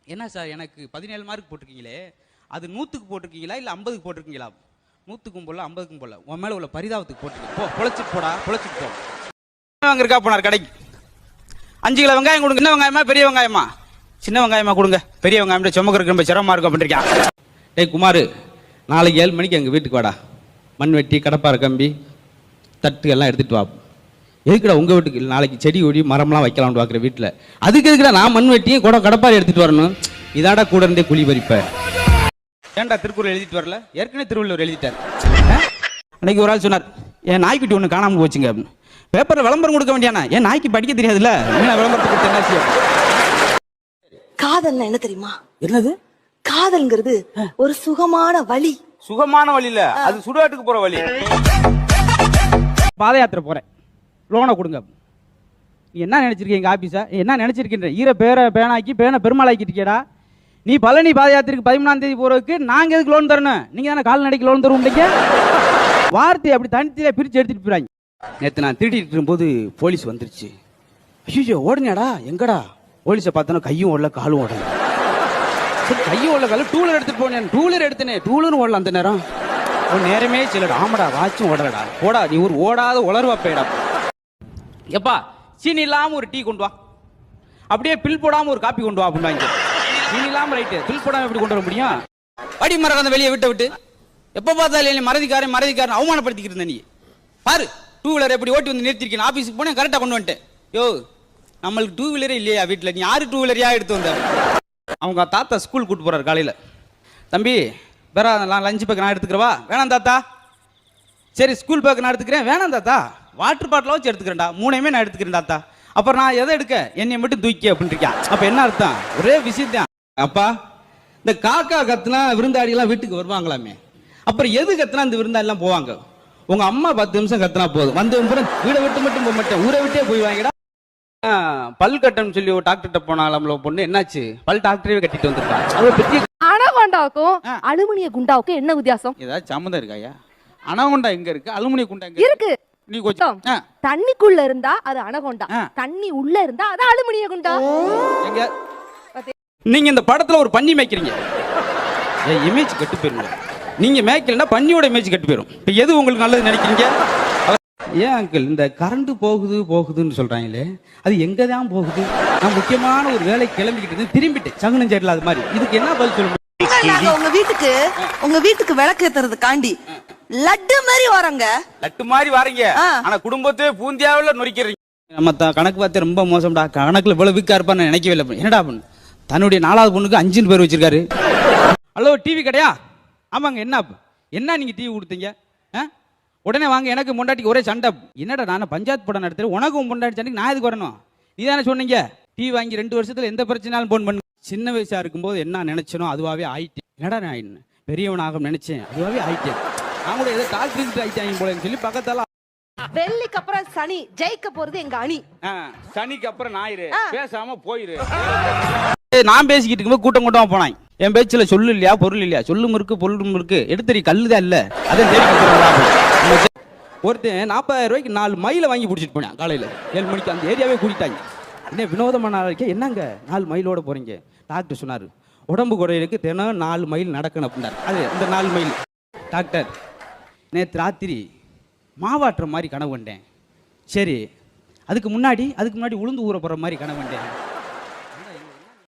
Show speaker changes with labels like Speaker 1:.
Speaker 1: என்ன சார் எனக்கு 17 மார்க் போட்டிருக்கீங்களே, அது 100க்கு போட்டிருக்கீங்களா இல்லை 50க்கு போட்டிருக்கீங்களா? 100க்கும் போடல 50க்கும் போடல, உன் மேலே உள்ள பரிதாபத்துக்கு போட்டிருக்கீங்க. போ பொழைச்சிட்டு போடா, பொழைச்சிட்டு போ. வாங்க இருக்கா போனார் கடைக்கு. 5 கிலோ வெங்காயம் கொடுங்க. சின்ன வெங்காயமா பெரிய வெங்காயமா? சின்ன வெங்காயமா கொடுங்க. பெரிய வெங்காயம் சுமக்கிறதுக்கு ரொம்ப சிரமமா இருக்கும் அப்படின்றிருக்கான். டேய் குமார், நாளைக்கு 7 மணிக்கு எங்கள் வீட்டுக்கு வாடா. மண் வெட்டி கடப்பாறை கம்பி தட்டு எல்லாம் எடுத்துகிட்டு வா. எதுக்குடா உங்கள் வீட்டுக்கு? நாளைக்கு செடி கொடி மரம்லாம் வைக்கலாம்னு பார்க்குற வீட்டில். அதுக்கு எதுக்குடா நான் மண் வெட்டியும் கூட கடப்பாறை எடுத்துகிட்டு வரணும்? இதாடா கூட இருந்தே குழி பறிப்ப. ஏன்டா திருக்குறள் எழுதிட்டு வரல? ஏற்கனவே திருவள்ளுவர் எழுதிட்டார். அன்னைக்கு ஒரு ஆள் சொன்னார், என் நாய்க்குட்டி ஒன்று காணாமல் போச்சுங்க அப்படின்னு. பேப்பரில் விளம்பரம் கொடுக்க வேண்டியானா? என் நாய்க்கு படிக்க தெரியாதுல்ல, விளம்பரத்துக்கு கொடுத்த என்ன செய்யும்?
Speaker 2: காதல்னா என்ன தெரியுமா?
Speaker 1: என்னது?
Speaker 2: காதல்ங்கிறது ஒரு சுகமான வழி.
Speaker 1: சுகமான வழி இல்ல, அது சுடுகாட்டுக்கு போற வழி. பாத யாத்திரை போறேன், லோனை கொடுங்க. நீ என்ன நினைச்சிருக்கீங்க ஆபீஸா? என்ன நினைச்சிருக்கின்ற? ஈர பேரை பேனாக்கி பேனை பெருமாளாக்கிட்டிருக்கேடா. நீ பழனி பாத யாத்திரைக்கு 13ஆம் தேதி போறதுக்கு நாங்க எதுக்கு லோன் தரணும்? நீங்க தானே கால்நடைக்கு லோன் தருவீங்க. வார்த்தை அப்படி தனித்திலே பிரிச்சு எடுத்துட்டு போறாங்க. நேற்று நான் திருடிட்டு இருக்கும்போது போலீஸ் வந்துருச்சு. ஐயோ ஓடுனியாடா? எங்கடா? போலீஸை பார்த்தோன்னா கையும் ஓடல காலும் ஓடல. சரி கையும் ஓடல காலும் டூலர் எடுத்துட்டு போனேன். டூலர் எடுத்தனே, டூலரும் ஓடல அந்த நேரம். ஒரு நேரமே சிலடா. ஆமாடா வாட்சும் ஓடலடா. ஓடா நீ ஒரு ஓடாத உளர்வா போயிடா. எப்பா சீனி இல்லாம ஒரு டீ கொண்டு வா, அப்படியே பில் போடாம ஒரு காப்பி கொண்டு வா அப்படின்னாங்க. சீனி இல்லாம ரைட்டு, பில் போடாம எப்படி கொண்டு வர முடியும்? படி மரம் அந்த வெளியே விட்டு எப்ப பார்த்தாலும் மறதிக்காரன் அவமானப்படுத்திக்கிட்டு இருந்த. நீ பாரு, 2 வீலர் எப்படி ஓட்டி வந்து நிறுத்திருக்கேன். ஆபீஸுக்கு போனேன், கரெக்டா கொண்டு வந்துட்டேன். யோ நம்மளுக்கு 2 வீலரே இல்லையா வீட்டில்? நீ 6 2 வீலரையா எடுத்து வந்த? அவங்க தாத்தா ஸ்கூல் கூட்டு போறாரு காலையில். தம்பி வேற லஞ்ச் பேக் நான் எடுத்துக்கிறவா? வேணாம் தாத்தா. சரி ஸ்கூல் பேக் நான் எடுத்துக்கிறேன். வேணாம் தாத்தா. வாட்டர் பாட்டில் வச்சு எடுத்துக்கிறேன்டா. 3மே நான் எடுத்துக்கிறேன் தாத்தா. அப்புறம் நான் எதை எடுக்க? என்னை மட்டும் தூக்கி அப்படின்னு இருக்கான். அப்ப என்ன அர்த்தம்? ஒரே விஷயத்தான். அப்பா இந்த காக்கா கத்துனா விருந்தாடி எல்லாம் வீட்டுக்கு வருவாங்களாமே, அப்புறம் எது கத்துனா இந்த விருந்தாடி எல்லாம் போவாங்க? உங்க அம்மா 10 நிமிஷம் கத்துனா போதும், வந்து வீடை விட்டு மட்டும் போக மாட்டேன், ஊரை விட்டே போய் வாங்கடா. பல் கட்டணும் சொல்லி ஒரு டாக்டர்கிட்ட போனாலும் பொண்ணு என்னாச்சு? பல் டாக்டரே கட்டிட்டு வந்துருக்காங்க.
Speaker 3: அனகொண்டாவுக்கும் அலுமினிய குண்டாவுக்கும் என்ன வித்தியாசம்?
Speaker 1: ஏதாவது சம்மந்தம் இருக்காயா? அனகொண்டா எங்க இருக்கு, அலுமினிய குண்டா எங்க
Speaker 3: இருக்கு?
Speaker 1: நீ கொஞ்சம்
Speaker 3: தண்ணிக்குள்ள இருந்தா அது அனகொண்டா, தண்ணி உள்ள இருந்தா அது அலுமினிய குண்டா.
Speaker 1: எங்க நீங்க இந்த படத்துல ஒரு பன்னி மேய்க்கிறீங்க, இமேஜ் கெட்டு போயிருங்க. நீங்க மேய்க்கலன்னா பன்னியோட இமேஜ் கெட்டு போயிடும். இப்ப எது உங்களுக்கு நல்லது நினைக்கிறீங்க? ஏன் அங்கிள் இந்த கரண்ட் போகுதுன்னு சொல்றாங்களே, அது எங்க தான் போகுது? நான் முக்கியமான ஒரு வேலை கிளம்பிக்கிட்டு திரும்பிட்டு சகுனம் சேரல. அது மாதிரி இதுக்கு என்ன பதில் சொல்ல?
Speaker 2: உங்க வீட்டுக்கு விளக்கு ஏத்துறதுக்காண்டி லட்டு மாதிரி வரங்க.
Speaker 1: லட்டு மாதிரி வரீங்க, ஆனா குடும்பத்தை பூந்தியாவில் நொறிக்கிறீங்க. நம்ம கணக்கு பார்த்து ரொம்ப மோசம்டா. கணக்குல இவ்வளவு வீக்கா இருப்பான்னு நினைக்கவே இல்லை. என்னடா பண்ணு, தன்னுடைய 4வது பொண்ணுக்கு 5 பேர் வச்சிருக்காரு. ஹலோ டிவி கடையா? ஆமாங்க. என்ன நீங்க டிவி கொடுத்தீங்க? உடனே வாங்க, எனக்கு பொண்டாட்டிக்கு ஒரே சண்டை. என்னடா நான் பஞ்சாயத்து படம் நடத்துறேன், உனக்கும் பொண்டாட்டி சண்டைக்கு நான் எதுக்கு வரணும்? நீ தானே சொன்னீங்க டிவி வாங்கி 2 வருஷத்துல எந்த பிரச்சனையாலும் போன் பண்ணு. சின்ன வயசா இருக்கும்போது என்ன நினைச்சனோ அதுவாகவே ஆயிட்டேன். என்னடா நான் பெரியவனாக நினைச்சேன், அதுவாகவே ஆயிட்டேன். நான் கூட ஏதோ டாக்டர் ஆயிட்டாங்க போலன்னு சொல்லி பக்கத்தால.
Speaker 3: வெள்ளிக்கு அப்புறம் சனி ஜெயிக்க போறது எங்க அணி.
Speaker 1: சனிக்கு அப்புறம் ஞாயிறு, பேசாம போயிரு. நான் பேசிக்கிட்டு இருக்கும்போது கூட்டமா போனாங்க. என் பேச்சுல சொல்லு இல்லையா பொருள் இல்லையா? சொல்லும் இருக்கு பொருளும் இருக்கு. எடுத்தறி கல்லுதான் இல்ல. அதை ஒருத்தன் 40,000 ரூபாய்க்கு 4 மைல வாங்கி பிடிச்சிட்டு போனேன். காலையில 7 மணிக்கு அந்த ஏரியாவே கூட்டிட்டாங்க. என்ன வினோதமான என்னங்க 4 மைலோட போறீங்க? டாக்டர் சொன்னாரு, உடம்பு குறையிறதுக்கு தினம் 4 மைல் நடக்கணும் அப்படின்னாரு. அது இந்த 4 மைல். டாக்டர் நேற்று ராத்திரி மாவாட்டுற மாதிரி கனவு கண்டேன். சரி அதுக்கு முன்னாடி உளுந்து ஊற போற மாதிரி கனவு கண்டேன்.